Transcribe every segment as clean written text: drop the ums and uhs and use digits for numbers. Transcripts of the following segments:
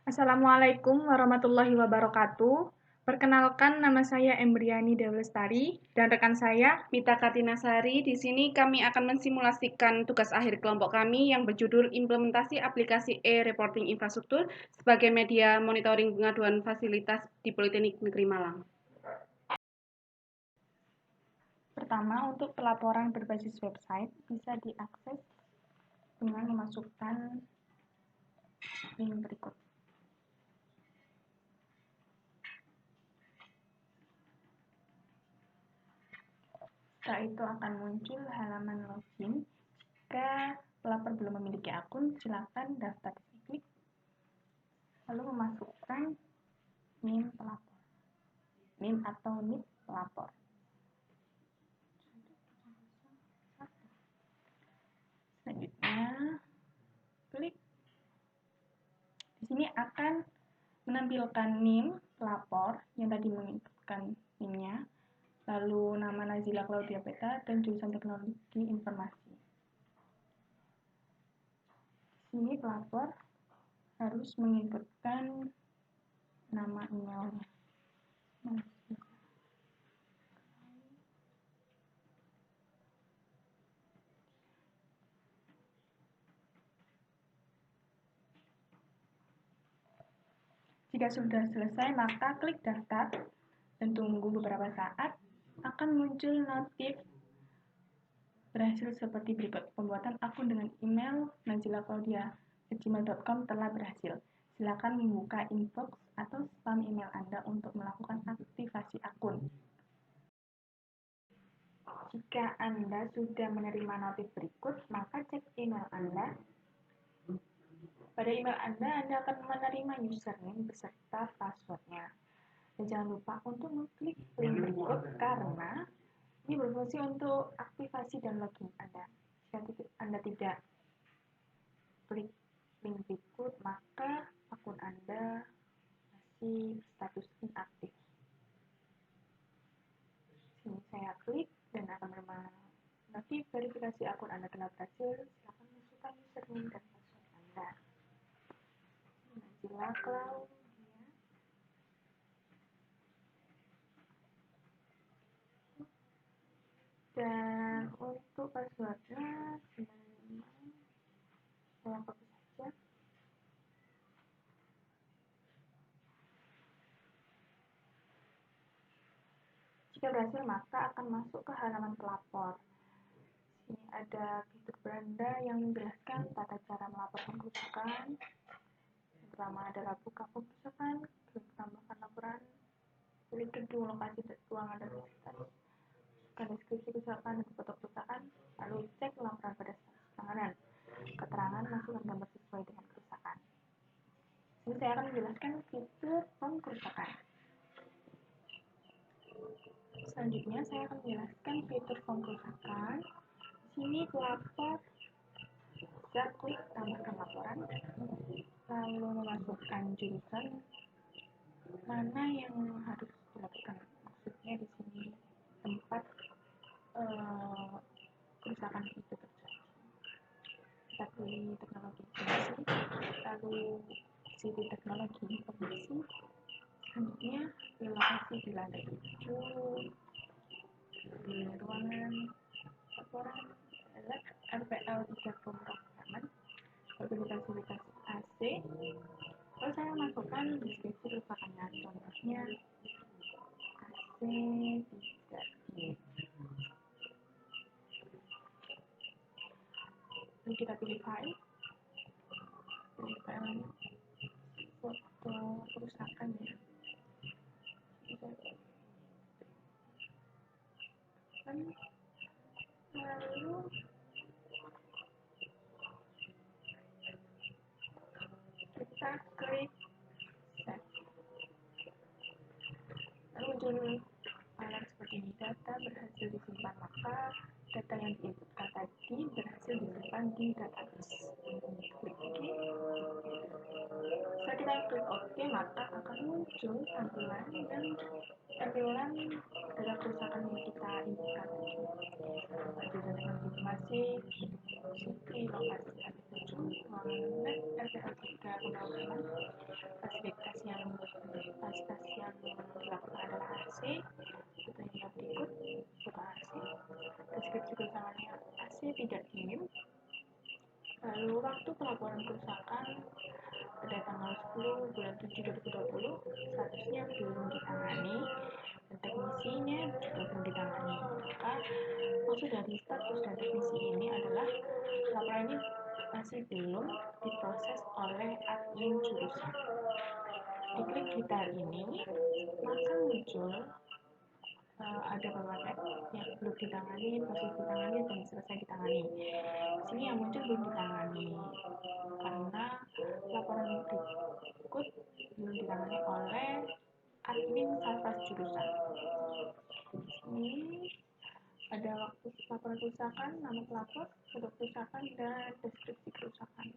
Assalamualaikum warahmatullahi wabarakatuh. Perkenalkan, nama saya Embriani Dewlestari dan rekan saya Mita Katinasari. Di sini kami akan mensimulasikan tugas akhir kelompok kami yang berjudul Implementasi Aplikasi E-Reporting Infrastruktur sebagai media monitoring pengaduan fasilitas di Politeknik Negeri Malang. Pertama, untuk pelaporan berbasis website bisa diakses dengan memasukkan link berikut. Setelah itu akan muncul halaman login. Jika pelapor belum memiliki akun, silakan daftar. Klik lalu memasukkan NIM pelapor, NIM atau NIP pelapor. Selanjutnya, klik. Di sini akan menampilkan NIM pelapor yang tadi menginputkan NIM-nya, lalu nama Nazila Claudia Peta dan jurusan Teknologi Informasi. Di sini pelapor harus menginputkan nama emailnya. Jika sudah selesai, maka klik daftar dan tunggu beberapa saat. Akan muncul notif berhasil seperti berikut. Pembuatan akun dengan email nazilaclaudia@gmail.com telah berhasil. Silakan membuka inbox atau spam email Anda untuk melakukan aktivasi akun. Jika Anda sudah menerima notif berikut, maka cek email Anda. Pada email Anda akan menerima username beserta passwordnya. Dan jangan lupa untuk mengklik link berikut karena ini berfungsi untuk aktivasi dan login Anda. Jika Anda tidak klik link berikut, maka akun Anda masih status inaktif. Sini saya klik dan akan menerima notif verifikasi akun Anda telah berhasil. Silakan masukkan username dan password Anda. Nazila Claudia. Dan untuk passwordnya saya copy saja. Jika berhasil, maka akan masuk ke halaman pelapor. Ini ada fitur beranda yang menjelaskan tata cara melaporkan kerusakan. Yang pertama adalah buka kerusakan, klik tambahkan laporan, pilih gedung, lokasi, ruangan, dan fasilitas. Masukkan deskripsi kerusakan dan foto kerusakan, lalu cek laporan pada status penanganan. Keterangan masukkan gambar sesuai dengan kerusakan. Ini saya akan menjelaskan fitur form kerusakan. Selanjutnya saya akan menjelaskan fitur form kerusakan. Di sini pelapor bisa klik tambahkan laporan, lalu memasukkan jurusan mana yang harus dilakukan. Maksudnya di sini tempat kerusakan itu terjadi. Kita pilih teknologi informasi, lalu civil teknologi informasi. Selanjutnya di lokasi di lantai 7, di ruangan laporan RPL 3 pemrograman berbagai fasilitas AC. Lalu saya masukkan deskripsi kerusakannya, contohnya AC tidak di. Lalu kita pilih file foto kerusakannya. Lalu kita klik save. Lalu muncul alert seperti ini, data berhasil disimpan, maka data yang diinputkan tadi berhasil disimpan di database. Klik OK. Setelah kita klik OK, maka akan muncul tampilan adalah kerusakan yang kita inputkan tadi. Jurusan teknologi informasi, sipil, lokasi ada 7, ruangan RPL 3 pemrograman, Fasilitas yang dilakukan adalah AC, contohnya berikut, buka AC, deskripsi kerusakannya AC tidak dingin. Lalu waktu pelaporan kerusakan pada tanggal 10 bulan 7 2020 statusnya belum ditangani dan teknisinya juga belum ditangani. Maka maksud dari status dan teknisi ini adalah laporan ini masih belum diproses oleh admin jurusan. Diklik gitar ini, maka muncul ada beberapa tab yang belum ditangani, proses ditangani, dan selesai ditangani. Di sini yang muncul belum ditangani karena laporan berikut belum ditangani oleh admin Salvas jurusan. Di sini ada waktu laporan kerusakan, nama pelapor, kode kerusakan, dan deskripsi kerusakan.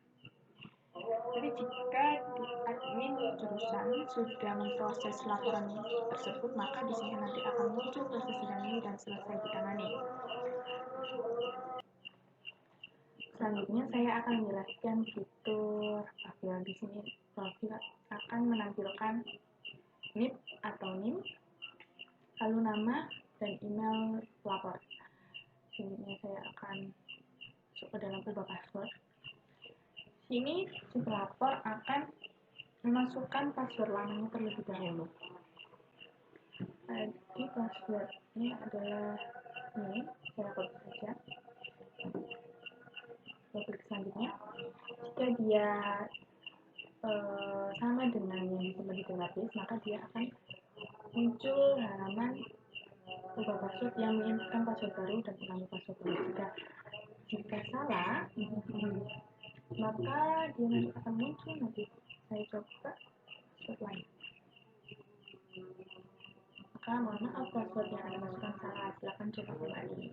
Jadi jika di admin jurusan sudah memproses laporan tersebut, maka di sini nanti akan muncul proses ditangani dan selesai ditangani. Selanjutnya saya akan menjelaskan fitur profil. Di sini profil akan menampilkan NIP atau NIM, lalu nama dan email pelapor. Selanjutnya saya akan masuk ke dalam ubah password. Sini si pelapor akan memasukkan password lamanya terlebih dahulu. Jadi passwordnya adalah ini, saya copy saja. Klik selanjutnya, jika dia sama dengan yang disimpan di database, maka dia akan muncul halaman ubah password yang menginputkan password baru dan ulangi password baru. Jika salah, maka dia nanti akan muncul. Nanti saya coba password lain. Maka mohon maaf, password yang Anda masukkan salah, silakan coba kembali.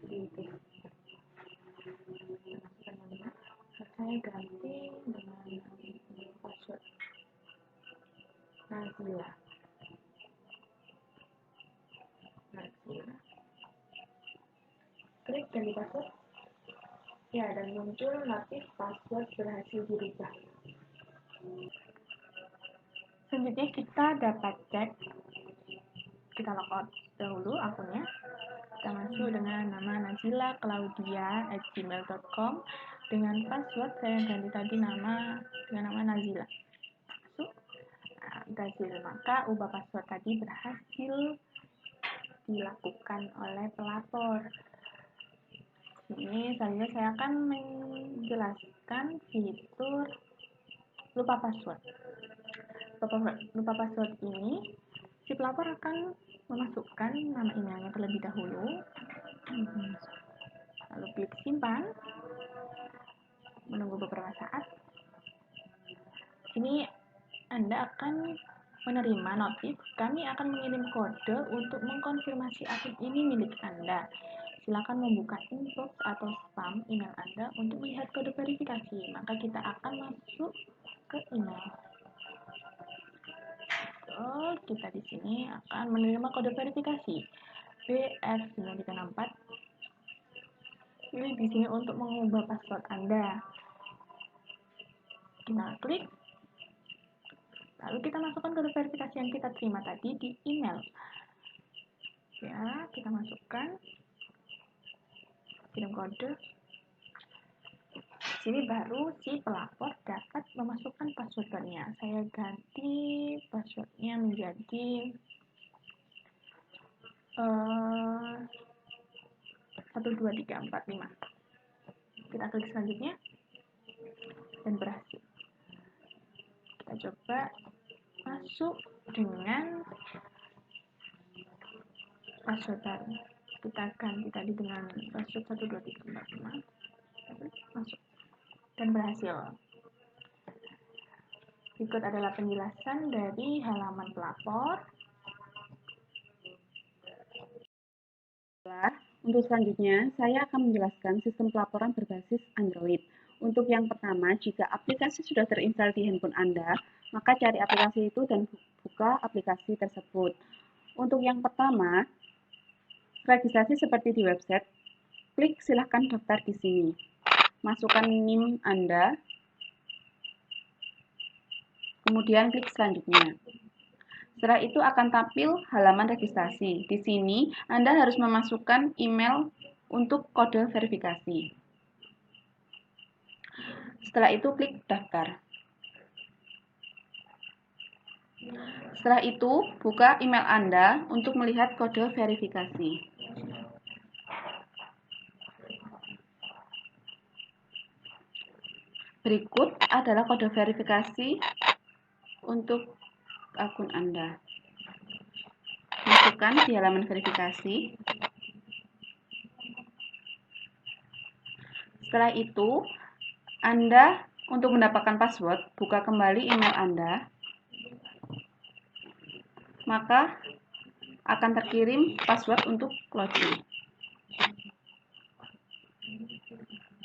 Gitu. Masukkan yang benar. Saya ganti dengan password Nazila. Klik ganti password. Ya, dan muncul notif password berhasil dirubah. Selanjutnya kita dapat cek. Kita logout dahulu akunnya. Kita masuk dengan nama nazila.claudia@gmail.com dengan password saya ganti tadi nama dengan nama Nazila. Masuk. Nah, berhasil. Maka ubah password tadi berhasil dilakukan oleh pelapor. Ini selanjutnya saya akan menjelaskan fitur lupa password. Lupa password ini si pelapor akan memasukkan nama emailnya terlebih dahulu, lalu klik simpan, menunggu beberapa saat. Ini Anda akan menerima notif, kami akan mengirim kode untuk mengkonfirmasi akun ini milik Anda. Silakan membuka inbox atau spam email Anda untuk melihat kode verifikasi. Maka kita akan masuk ke email. Kita di sini akan menerima kode verifikasi BF9364. Pilih di sini untuk mengubah password Anda. Kita klik. Lalu kita masukkan kode verifikasi yang kita terima tadi di email. Ya, kita masukkan. Kirim kode. Sini baru si pelapor dapat memasukkan passwordnya. Saya ganti passwordnya menjadi 12345. Kita klik selanjutnya dan berhasil. Kita coba masuk dengan password baru. Kita ganti tadi dengan password 12345. Masuk dan berhasil. Berikut adalah penjelasan dari halaman pelapor. Untuk selanjutnya, saya akan menjelaskan sistem pelaporan berbasis Android. Untuk yang pertama, jika aplikasi sudah terinstall di handphone Anda, maka cari aplikasi itu dan buka aplikasi tersebut. Untuk yang pertama, registrasi seperti di website, klik silahkan daftar di sini. Masukkan NIM Anda, Kemudian klik selanjutnya. Setelah itu akan tampil halaman registrasi. Di sini Anda harus memasukkan email untuk kode verifikasi. Setelah itu klik daftar. Setelah itu, buka email Anda untuk melihat kode verifikasi. Berikut adalah kode verifikasi untuk akun Anda. Masukkan di halaman verifikasi. Setelah itu, Anda untuk mendapatkan password, buka kembali email Anda. Maka akan terkirim password untuk login.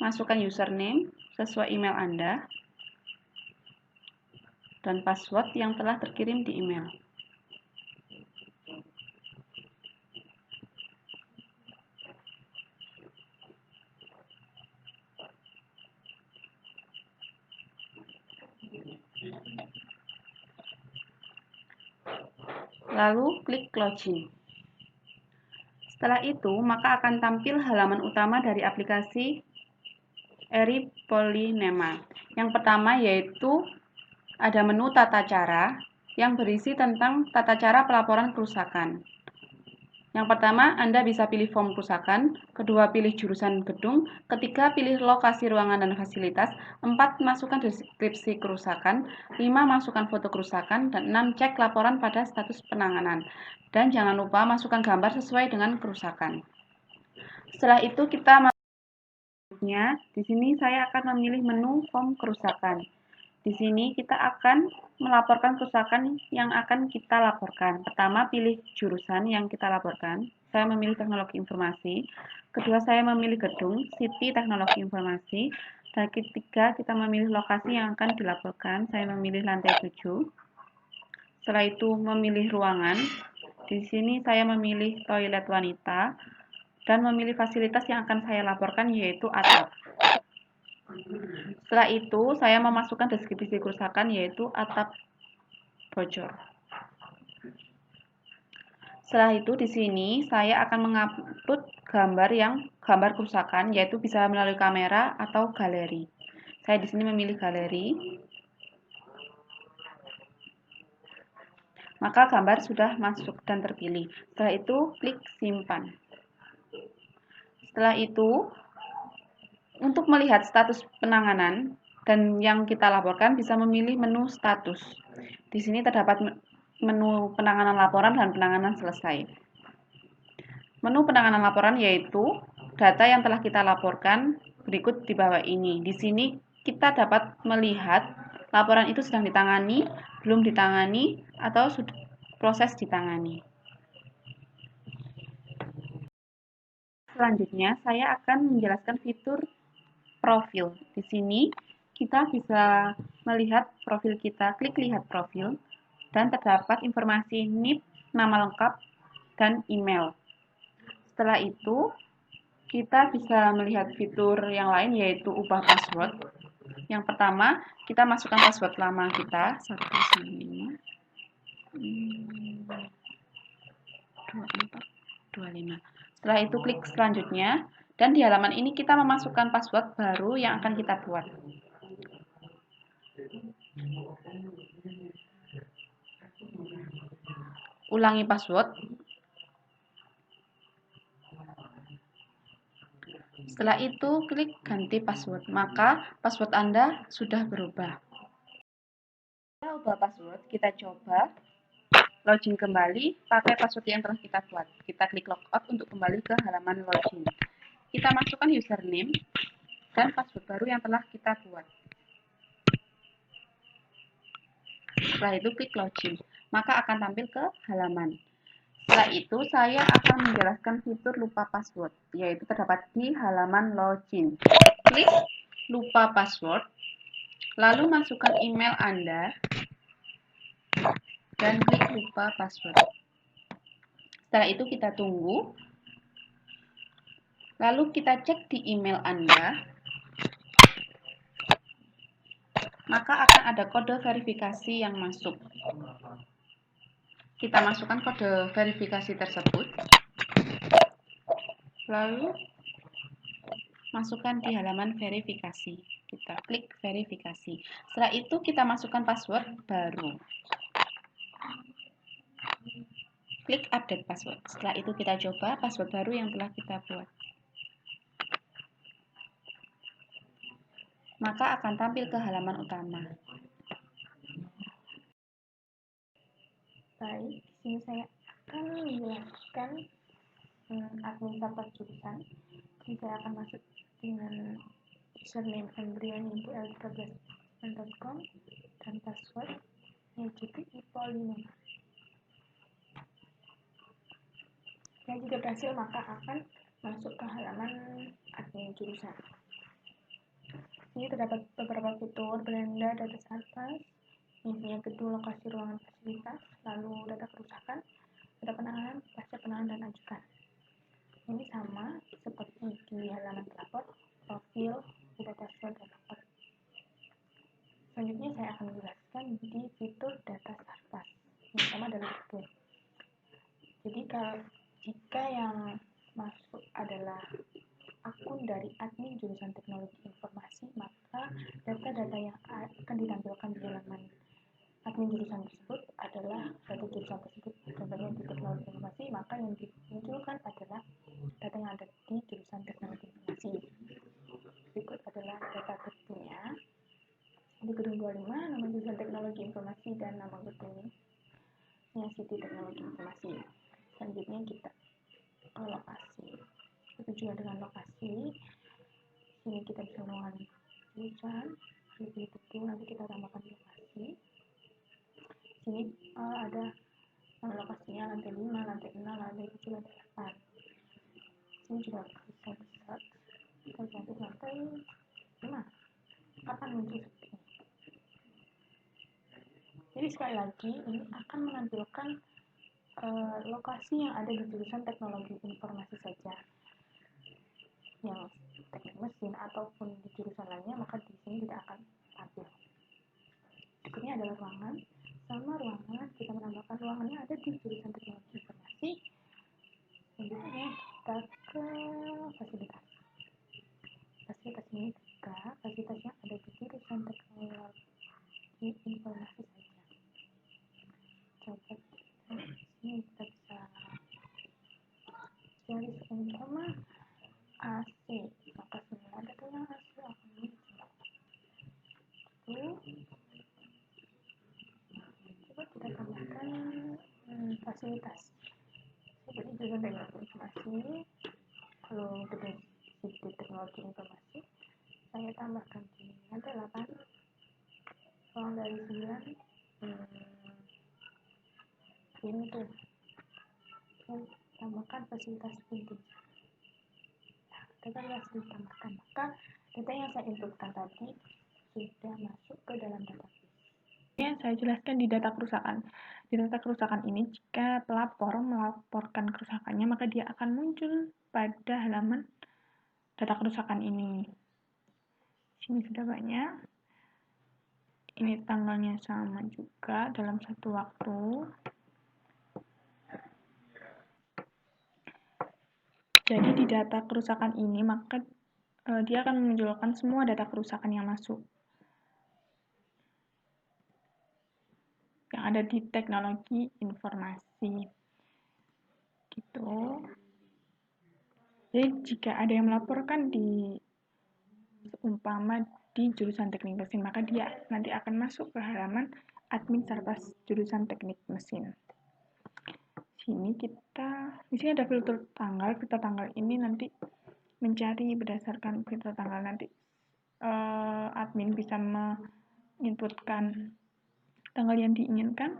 Masukkan username sesuai email Anda dan password yang telah terkirim di email. Lalu klik login. Setelah itu, maka akan tampil halaman utama dari aplikasi Eripolinema. Yang pertama yaitu ada menu tata cara yang berisi tentang tata cara pelaporan kerusakan. Yang pertama, Anda bisa pilih form kerusakan, kedua pilih jurusan gedung, ketiga pilih lokasi ruangan dan fasilitas, 4 masukkan deskripsi kerusakan, 5 masukkan foto kerusakan, dan 6 cek laporan pada status penanganan. Dan jangan lupa masukkan gambar sesuai dengan kerusakan. Setelah itu kita di sini saya akan memilih menu form kerusakan. Di sini kita akan melaporkan kerusakan yang akan kita laporkan. Pertama, pilih jurusan yang kita laporkan. Saya memilih teknologi informasi. Kedua, saya memilih gedung, Siti Teknologi Informasi. Dan ketiga, kita memilih lokasi yang akan dilaporkan. Saya memilih lantai 7. Setelah itu, memilih ruangan. Di sini saya memilih toilet wanita. Dan memilih fasilitas yang akan saya laporkan, yaitu atap. Setelah itu, saya memasukkan deskripsi kerusakan yaitu atap bocor. Setelah itu, di sini saya akan mengupload gambar kerusakan yaitu bisa melalui kamera atau galeri. Saya di sini memilih galeri. Maka gambar sudah masuk dan terpilih. Setelah itu, klik simpan. Setelah itu, untuk melihat status penanganan dan yang kita laporkan bisa memilih menu status. Di sini terdapat menu penanganan laporan dan penanganan selesai. Menu penanganan laporan yaitu data yang telah kita laporkan berikut di bawah ini. Di sini kita dapat melihat laporan itu sedang ditangani, belum ditangani, atau sudah proses ditangani. Selanjutnya, saya akan menjelaskan fitur profil. Di sini kita bisa melihat profil kita, klik lihat profil, dan terdapat informasi NIP, nama lengkap, dan email. Setelah itu, kita bisa melihat fitur yang lain yaitu ubah password. Yang pertama, kita masukkan password lama kita, 195 2425. Setelah itu klik selanjutnya. Dan di halaman ini kita memasukkan password baru yang akan kita buat. Ulangi password. Setelah itu klik ganti password, maka password Anda sudah berubah. Kita ubah password, kita coba login kembali pakai password yang telah kita buat. Kita klik logout untuk kembali ke halaman login. Kita masukkan username dan password baru yang telah kita buat. Setelah itu klik login, maka akan tampil ke halaman. Setelah itu saya akan menjelaskan fitur lupa password, yaitu terdapat di halaman login. Klik lupa password, lalu masukkan email Anda, dan klik lupa password. Setelah itu kita tunggu, lalu kita cek di email Anda. maka akan ada kode verifikasi yang masuk. Kita masukkan kode verifikasi tersebut, lalu masukkan di halaman verifikasi. Kita klik verifikasi. Setelah itu kita masukkan password baru. Klik update password. Setelah itu kita coba password baru yang telah kita buat. Maka akan tampil ke halaman utama. Baik, di sini saya akan menjelaskan administrator jurusan. Jadi saya akan masuk dengan username embryonimpl13.com dan password JPI-Polino. Dan jika berhasil maka akan masuk ke halaman admin jurusan. Ini terdapat beberapa fitur: beranda, data atas, isinya gedung, lokasi, ruangan, fasilitas, lalu data kerusakan, data penanganan, pasca penanganan, dan ajukan. Ini sama seperti di halaman pelapor, profil, data source, dan lapor. Selanjutnya saya akan menjelaskan di fitur data sarkas. Yang pertama adalah gedung. Jadi jika yang masuk adalah akun dari admin jurusan teknologi informasi, maka data-data yang akan ditampilkan di halaman admin jurusan tersebut adalah data jurusan tersebut. Contohnya di teknologi informasi, maka yang dimunculkan adalah data yang ada di jurusan teknologi informasi. Berikut adalah data gedungnya. Di gedung 25, nama jurusan teknologi informasi dan nama gedungnya City Teknologi Informasi. Selanjutnya kita ke lokasi. Itu juga dengan lokasi. Sini kita bisa menemukan jurusan, pilih gedung, nanti kita tambahkan lokasi. Sini ada nama lokasinya lantai 5, lantai 6, lantai 7, lantai 8. Sini juga bisa di-search. Kita cantik lantai 5. Kapan muncul seperti ini? Jadi sekali lagi ini akan menampilkan lokasi yang ada di jurusan teknologi informasi saja. Yang teknik mesin ataupun di jurusan lainnya maka di sini tidak akan tampil. Berikutnya adalah ruangan. Sama ruangan kita menambahkan ruangannya ada di jurusan teknologi informasi. Selanjutnya kita ke fasilitas. Fasilitas ini juga fasilitas yang ada di jurusan teknologi informasi saja. Coba ini kita bisa cari seumpama AC, maka semua datanya AC akan muncul. Coba kita tambahkan fasilitas seperti jurusan teknologi informasi. Kalau gedung City Teknologi Informasi, saya tambahkan di lantai 8, ruang dari 9, pintu. Tambahkan fasilitas pintu. Data yang ditambahkan, maka data yang saya inputkan tadi sudah masuk ke dalam database. Yang saya jelaskan di data kerusakan. Di data kerusakan ini, jika pelapor melaporkan kerusakannya, maka dia akan muncul pada halaman data kerusakan ini. Sini sudah banyak. Ini tanggalnya sama juga dalam satu waktu. Jadi di data kerusakan ini, maka dia akan menunjukkan semua data kerusakan yang masuk. Yang ada di teknologi informasi. Gitu. Jadi jika ada yang melaporkan di seumpama di jurusan teknik mesin, maka dia nanti akan masuk ke halaman admin sarkas jurusan teknik mesin. Di sini ada filter tanggal ini nanti mencari berdasarkan filter tanggal, nanti admin bisa menginputkan tanggal yang diinginkan.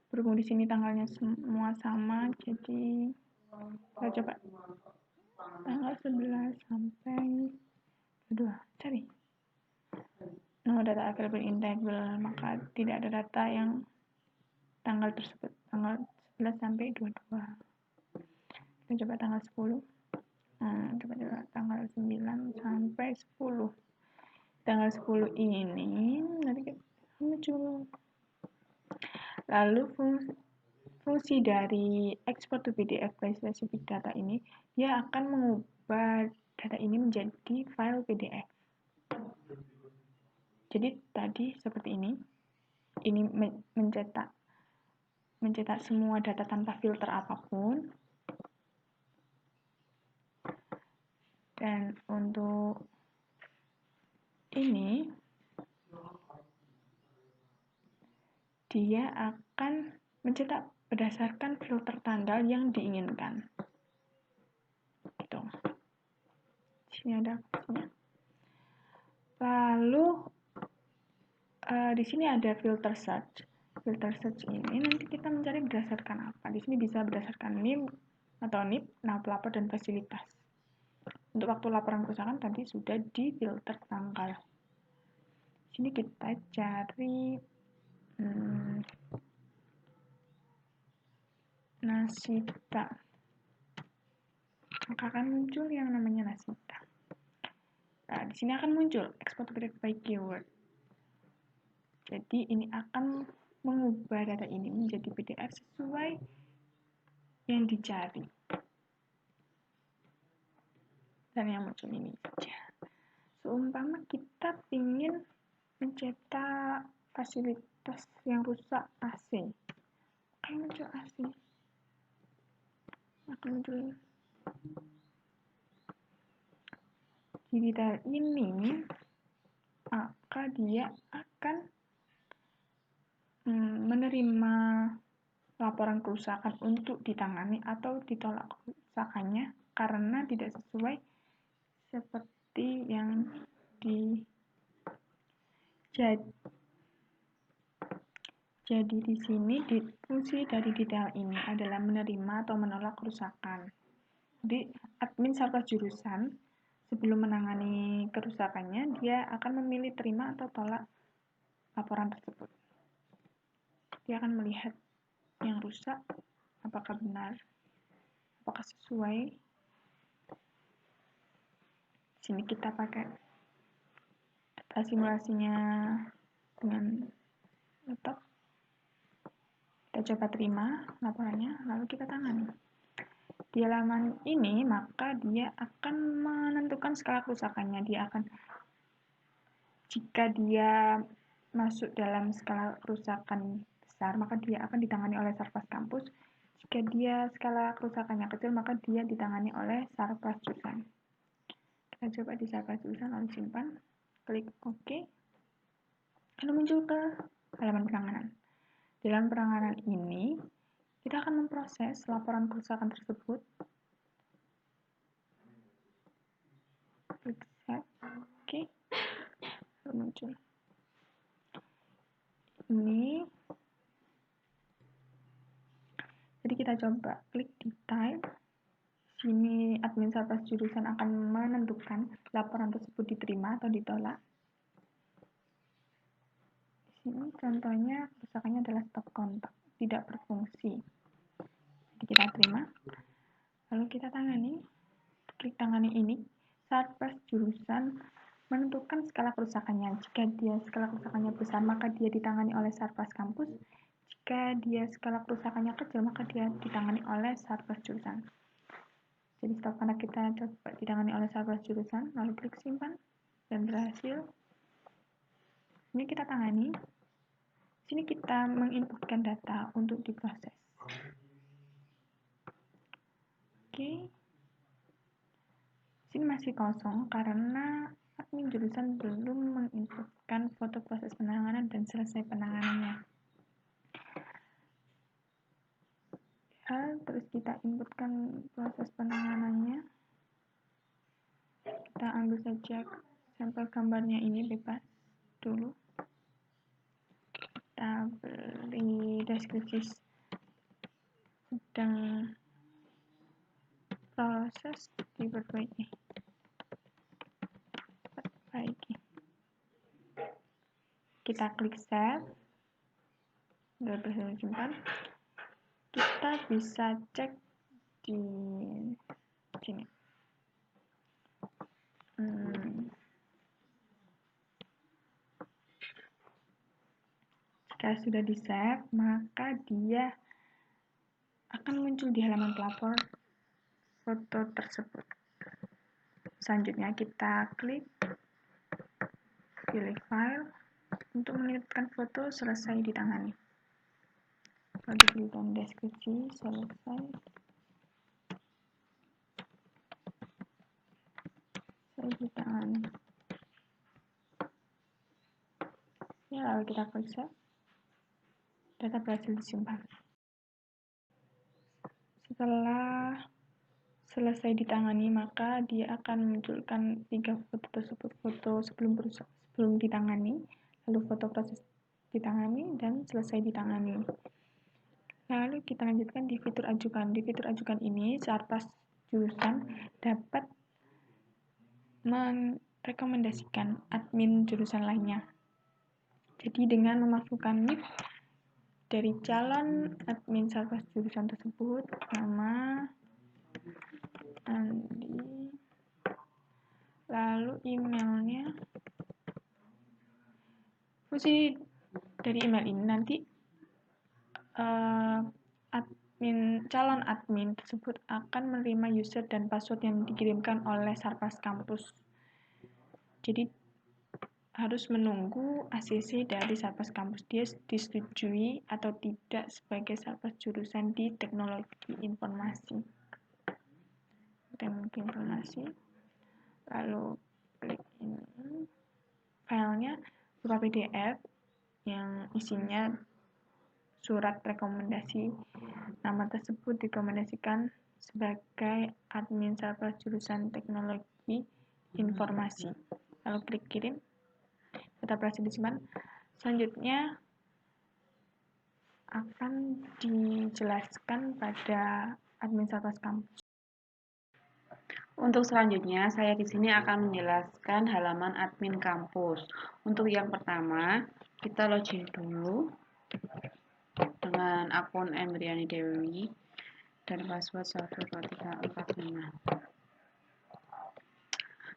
Berhubung di sini tanggalnya semua sama, jadi kita coba tanggal 11 sampai 2, cari. No data available in table, maka tidak ada data yang tanggal tersebut, tanggal 11 sampai 22. Kita coba tanggal 10. Coba tanggal 9 sampai 10. tanggal 10 ini nanti kita muncul. Lalu fungsi dari export to PDF by specific data ini, dia akan mengubah data ini menjadi file PDF. Jadi tadi seperti ini mencetak semua data tanpa filter apapun. Dan untuk ini dia akan mencetak berdasarkan filter tanggal yang diinginkan. Gitu. Sini ada fungsinya. Lalu di sini ada filter search. Filter search ini nanti kita mencari berdasarkan apa? Di sini bisa berdasarkan NIM atau NIP, nama pelapor dan fasilitas. Untuk waktu laporan kerusakan tadi sudah di filter tanggal. Di sini kita cari Nasita. Maka akan muncul yang namanya Nasita. Nah, di sini akan muncul export PDF by keyword. Jadi ini akan mengubah data ini menjadi PDF sesuai yang dicari. Dan yang muncul ini saja. Seumpama kita ingin mencetak fasilitas yang rusak AC. Akan muncul AC. Akan muncul di detail ini, maka dia akan menerima laporan kerusakan untuk ditangani atau ditolak kerusakannya karena tidak sesuai seperti yang jadi di sini fungsi dari detail ini adalah menerima atau menolak kerusakan. Jadi admin sarkas jurusan sebelum menangani kerusakannya dia akan memilih terima atau tolak laporan tersebut. Dia akan melihat yang rusak apakah benar, apakah sesuai. Sini kita pakai data simulasinya dengan laptop. Kita coba terima laporannya, lalu kita tangani. Di halaman ini, maka dia akan menentukan skala kerusakannya. Jika dia masuk dalam skala kerusakan besar, maka dia akan ditangani oleh Sarpas kampus. Jika dia skala kerusakannya kecil, maka dia ditangani oleh Sarpas jurusan. Kita coba di Sarpas jurusan, lalu simpan, klik OK, lalu muncul ke halaman penanganan. Dalam penanganan ini, kita akan memproses laporan kerusakan tersebut. Klik Save, OK, lalu muncul. Ini, jadi kita coba klik Detail. Sini admin Sarpas jurusan akan menentukan laporan tersebut diterima atau ditolak. Di sini contohnya kerusakannya adalah stop kontak, tidak berfungsi. Jadi kita terima, lalu kita tangani. Klik tangani ini, Sarpas jurusan menentukan skala kerusakannya. Jika dia skala kerusakannya besar, maka dia ditangani oleh Sarpas kampus. Jika dia skala kerusakannya kecil, maka dia ditangani oleh Sarpas jurusan. Jadi stop kontak kita coba ditangani oleh Sarpas jurusan, lalu klik simpan dan berhasil. Ini kita tangani. Sini kita menginputkan data untuk diproses. Oke. Sini masih kosong karena admin jurusan belum menginputkan foto proses penanganan dan selesai penanganannya. Ya, terus kita inputkan proses penanganannya. Kita ambil saja sampel gambarnya ini bebas dulu. Kita beri deskripsi sedang proses diperbaiki. Kita klik save, sudah berhasil simpan. Kita bisa cek di sini. Jika sudah di-save, maka dia akan muncul di halaman pelapor foto tersebut. Selanjutnya kita klik pilih file untuk menitipkan foto selesai ditangani. Lalu diberikan deskripsi selesai ditangani. Ya, lalu kita klik save. Data berhasil disimpan. Setelah selesai ditangani, maka dia akan memunculkan 3 foto tersebut, foto sebelum ditangani, lalu foto proses ditangani, dan selesai ditangani. Lalu kita lanjutkan di fitur ajukan. Di fitur ajukan ini, Sarpras jurusan dapat merekomendasikan admin jurusan lainnya. Jadi dengan memasukkan NIP dari calon admin Sarpras jurusan tersebut, nama, Andi, lalu emailnya, fungsi dari email ini nanti calon admin tersebut akan menerima user dan password yang dikirimkan oleh Sarpras Kampus. Jadi harus menunggu ACC dari Sarpras Kampus dia disetujui atau tidak sebagai Sarpras jurusan di teknologi informasi. Teknologi informasi. Lalu klik ini. Filenya berupa PDF yang isinya surat rekomendasi. Nama tersebut direkomendasikan sebagai admin Sarpras jurusan teknologi informasi. Lalu klik kirim. Data berhasil disimpan. Selanjutnya akan dijelaskan pada admin Sarpras Kampus. Untuk selanjutnya, saya di sini akan menjelaskan halaman admin kampus. Untuk yang pertama, kita login dulu dengan akun Emriani Dewi dan password 12345.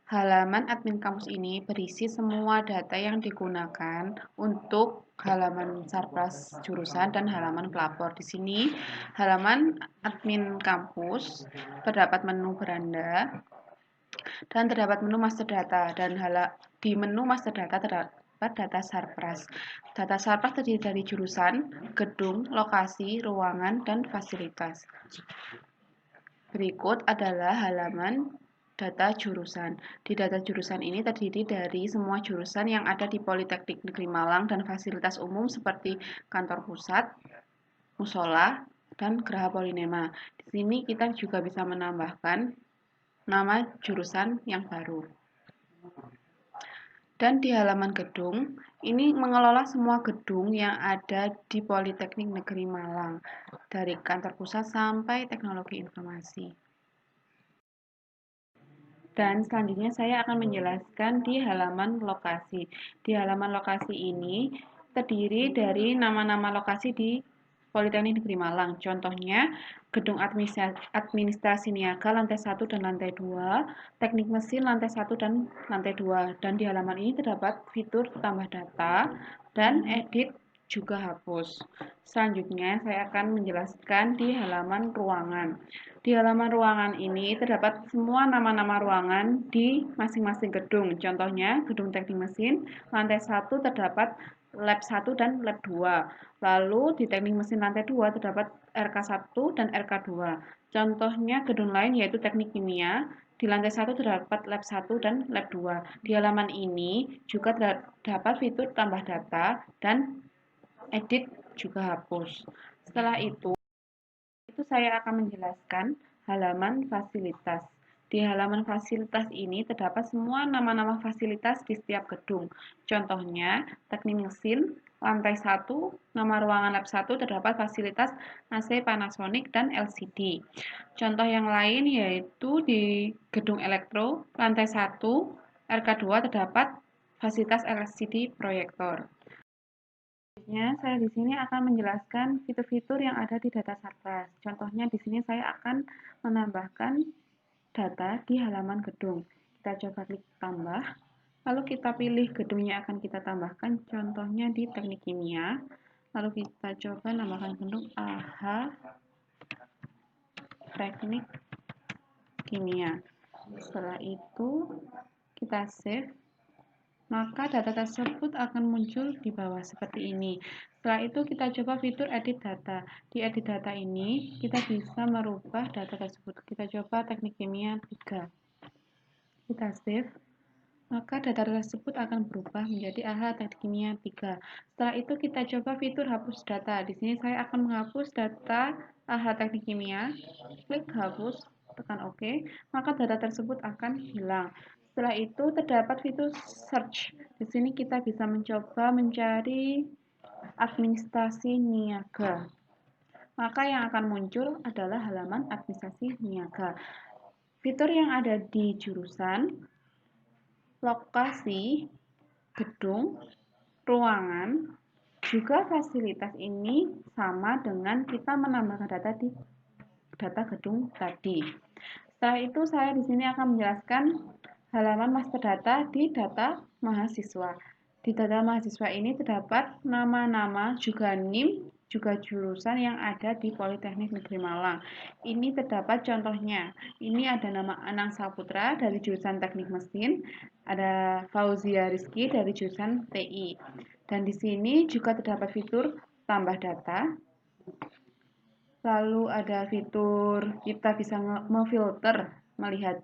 Halaman admin kampus ini berisi semua data yang digunakan untuk halaman Sarpras jurusan dan halaman pelapor. Di sini halaman admin kampus terdapat menu beranda dan terdapat menu master data, dan di menu master data terdapat data Sarpras. Data Sarpras terdiri dari jurusan, gedung, lokasi, ruangan, dan fasilitas. Berikut adalah halaman data jurusan. Di data jurusan ini terdiri dari semua jurusan yang ada di Politeknik Negeri Malang dan fasilitas umum seperti kantor pusat, musola, dan Geraha Polinema. Di sini kita juga bisa menambahkan nama jurusan yang baru. Dan di halaman gedung, ini mengelola semua gedung yang ada di Politeknik Negeri Malang, dari kantor pusat sampai teknologi informasi. Dan selanjutnya saya akan menjelaskan di halaman lokasi. Di halaman lokasi ini terdiri dari nama-nama lokasi di Politeknik Negeri Malang. Contohnya, Gedung Administrasi Niaga lantai 1 dan lantai 2, Teknik Mesin lantai 1 dan lantai 2. Dan di halaman ini terdapat fitur tambah data dan edit juga hapus. Selanjutnya saya akan menjelaskan di halaman ruangan. Di halaman ruangan ini terdapat semua nama-nama ruangan di masing-masing gedung. Contohnya, Gedung Teknik Mesin, lantai 1 terdapat Lab 1 dan Lab 2. Lalu di Teknik Mesin lantai 2 terdapat RK1 dan RK2. Contohnya gedung lain yaitu Teknik Kimia, di lantai 1 terdapat Lab 1 dan Lab 2. Di halaman ini juga terdapat fitur tambah data dan edit juga hapus. Setelah itu saya akan menjelaskan halaman fasilitas. Di halaman fasilitas ini terdapat semua nama-nama fasilitas di setiap gedung. Contohnya, teknik mesin, lantai 1, nama ruangan lab 1 terdapat fasilitas AC Panasonic dan LCD. Contoh yang lain yaitu di gedung elektro, lantai 1, RK2 terdapat fasilitas LCD proyektor. Selanjutnya, saya di sini akan menjelaskan fitur-fitur yang ada di data Sarpras. Contohnya di sini saya akan menambahkan data di halaman gedung. Kita coba klik tambah, lalu kita pilih gedung yang akan kita tambahkan, contohnya di Teknik Kimia. Lalu kita coba nambahkan bentuk AH teknik kimia. Setelah itu kita save, maka data tersebut akan muncul di bawah seperti ini. Setelah itu kita coba fitur edit data. Di edit data ini kita bisa merubah data tersebut. Kita coba teknik kimia 3. Kita save, maka data tersebut akan berubah menjadi AH teknik kimia 3. Setelah itu kita coba fitur hapus data. Di sini saya akan menghapus data AH teknik kimia. Klik hapus, tekan OK, maka data tersebut akan hilang. Setelah itu terdapat fitur search. Di sini kita bisa mencoba mencari administrasi niaga. Maka yang akan muncul adalah halaman administrasi niaga. Fitur yang ada di jurusan, lokasi, gedung, ruangan, juga fasilitas ini sama dengan kita menambahkan data di data gedung tadi. Setelah itu saya di sini akan menjelaskan halaman master data di data mahasiswa. Di data mahasiswa ini terdapat nama-nama, juga NIM, juga jurusan yang ada di Politeknik Negeri Malang. Ini terdapat contohnya. Ini ada nama Anang Saputra dari jurusan Teknik Mesin, ada Fauzia Rizky dari jurusan TI. Dan di sini juga terdapat fitur tambah data. Lalu ada fitur kita bisa memfilter melihat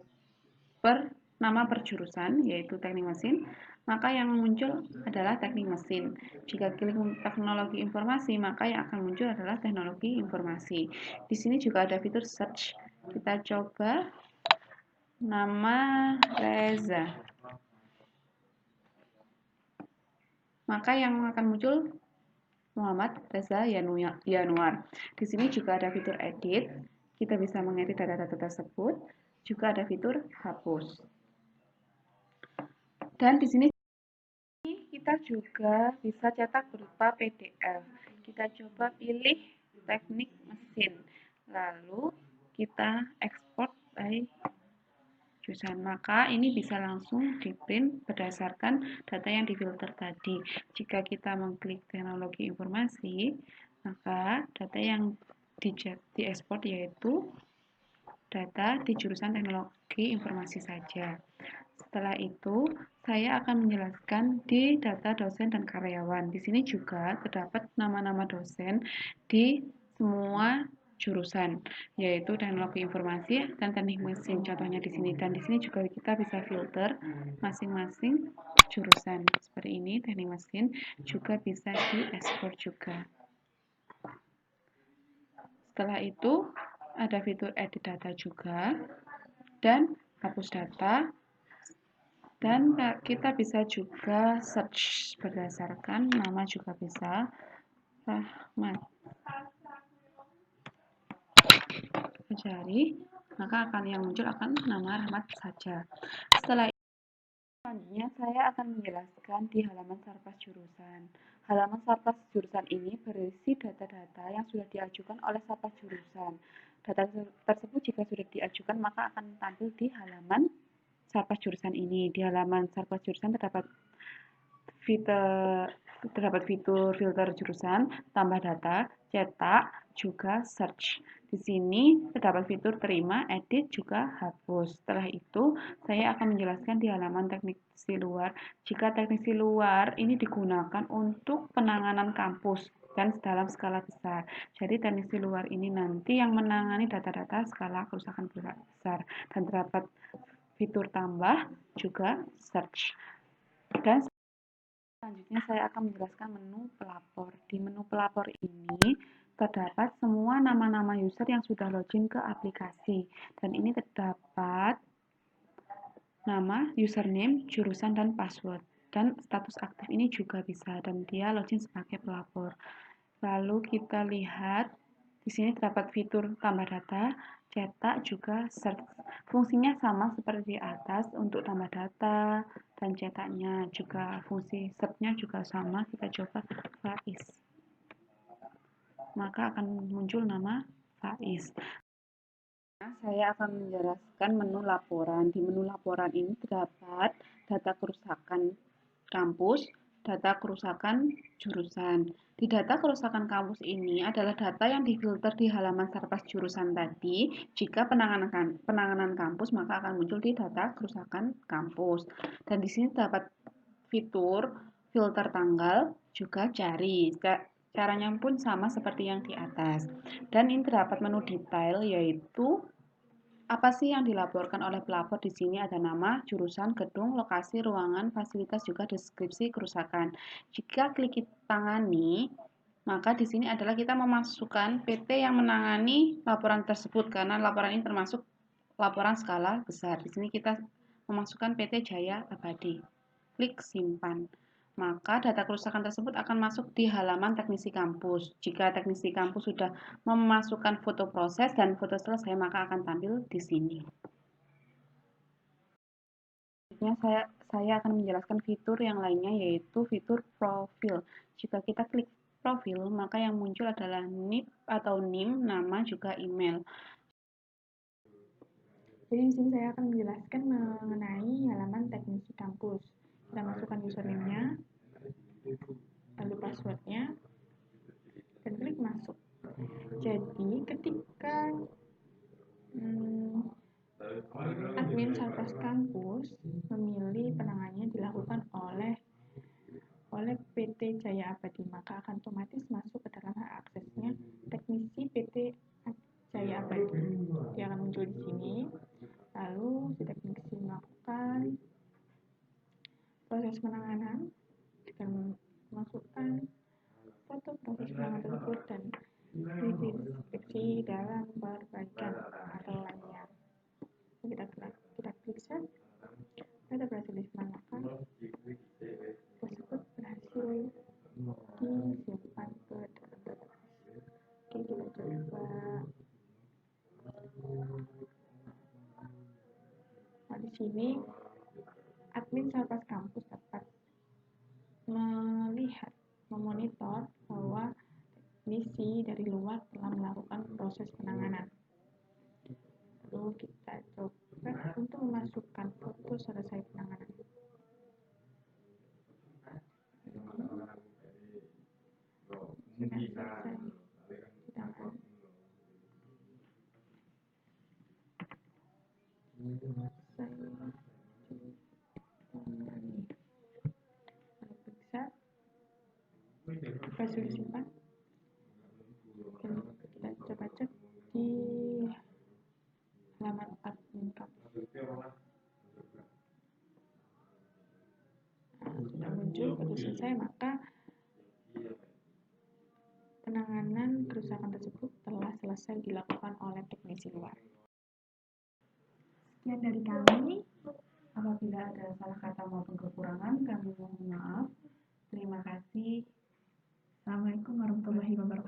nama per jurusan, yaitu teknik mesin, maka yang muncul adalah teknik mesin. Jika klik teknologi informasi, maka yang akan muncul adalah teknologi informasi. Di sini juga ada fitur search. Kita coba nama Reza. Maka yang akan muncul Muhammad Reza Yanuar. Di sini juga ada fitur edit. Kita bisa mengedit data-data tersebut. Juga ada fitur hapus. Dan di sini kita juga bisa cetak berupa PDF. Kita coba pilih teknik mesin, lalu kita ekspor by jurusan. Maka ini bisa langsung di print berdasarkan data yang difilter tadi. Jika kita mengklik teknologi informasi, maka data yang diekspor yaitu data di jurusan teknologi informasi saja. Setelah itu, saya akan menjelaskan di data dosen dan karyawan. Di sini juga terdapat nama-nama dosen di semua jurusan, yaitu teknologi informasi dan teknik mesin. Contohnya di sini, dan di sini juga kita bisa filter masing-masing jurusan. Seperti ini, teknik mesin juga bisa diekspor juga. Setelah itu, ada fitur edit data juga, dan hapus data, dan kita bisa juga search berdasarkan nama juga bisa. Rahmat cari, maka akan yang muncul akan nama Rahmat saja. Setelah itu, selanjutnya saya akan menjelaskan di halaman Sarpas jurusan. Halaman Sarpas jurusan ini berisi data-data yang sudah diajukan oleh Sarpas jurusan. Data tersebut jika sudah diajukan maka akan tampil di halaman Sarpas jurusan ini. Di halaman Sarpas jurusan terdapat fitur filter jurusan, tambah data, cetak, juga search. Di sini terdapat fitur terima, edit, juga hapus. Setelah itu, saya akan menjelaskan di halaman teknisi luar. Jika teknisi luar ini digunakan untuk penanganan kampus dan dalam skala besar. Jadi teknisi luar ini nanti yang menangani data-data skala kerusakan besar. Dan terdapat fitur tambah, juga search. Dan selanjutnya saya akan menjelaskan menu pelapor. Di menu pelapor ini terdapat semua nama-nama user yang sudah login ke aplikasi. Dan ini terdapat nama, username, jurusan, dan password. Dan status aktif ini juga bisa, dan dia login sebagai pelapor. Lalu kita lihat, di sini terdapat fitur tambah data, cetak, juga search. Fungsinya sama seperti di atas untuk tambah data dan cetaknya, juga fungsi search-nya juga sama. Kita coba Faiz, maka akan muncul nama Faiz. Saya akan menjelaskan menu laporan. Di menu laporan ini terdapat data kerusakan kampus, data kerusakan jurusan. Di data kerusakan kampus ini adalah data yang difilter di halaman Sarpas jurusan tadi. Jika penanganan kampus maka akan muncul di data kerusakan kampus. Dan di sini dapat fitur filter tanggal juga cari. Caranya pun sama seperti yang di atas. Dan ini terdapat menu detail yaitu apa sih yang dilaporkan oleh pelapor. Di sini ada nama, jurusan, gedung, lokasi, ruangan, fasilitas, juga deskripsi kerusakan. Jika klik tangani, maka di sini adalah kita memasukkan PT yang menangani laporan tersebut karena laporan ini termasuk laporan skala besar. Di sini kita memasukkan PT Jaya Abadi. Klik simpan. Maka data kerusakan tersebut akan masuk di halaman teknisi kampus. Jika teknisi kampus sudah memasukkan foto proses dan foto selesai, maka akan tampil di sini. Selanjutnya saya akan menjelaskan fitur yang lainnya, yaitu fitur profil. Jika kita klik profil, maka yang muncul adalah NIP atau NIM, nama juga email. Jadi di sini saya akan menjelaskan mengenai halaman teknisi kampus. Kita masukkan username-nya, lalu password-nya, dan klik masuk. Jadi ketika admin Sarpas kampus memilih penanganannya dilakukan oleh PT Jaya Abadi, maka akan otomatis masuk ke dalam hak aksesnya teknisi PT Jaya Abadi. Dia akan muncul di sini. Lalu si teknisi melakukan proses penanganan dengan memasukkan foto proses penanganan tersebut dan deskripsi dalam perbaikan atau lainnya. Kita klik save. Kita berhasil disimpan, tersebut berhasil disimpan ke dalam database. Oke, kita coba. Nah, di sini admin Sarpas kampus dapat melihat, memonitor bahwa teknisi dari luar telah melakukan proses penanganan. Lalu kita coba untuk memasukkan foto selesai penanganan. Sudah selesai ditangani. Hasil disimpan. Dan kita coba cek di halaman admin kampus. Sudah muncul foto selesai, maka penanganan kerusakan tersebut telah selesai dilakukan oleh teknisi luar. Sekian dari kami. Apabila ada salah kata maupun kekurangan, kami mohon maaf. Terima kasih. Assalamualaikum warahmatullahi wabarakatuh.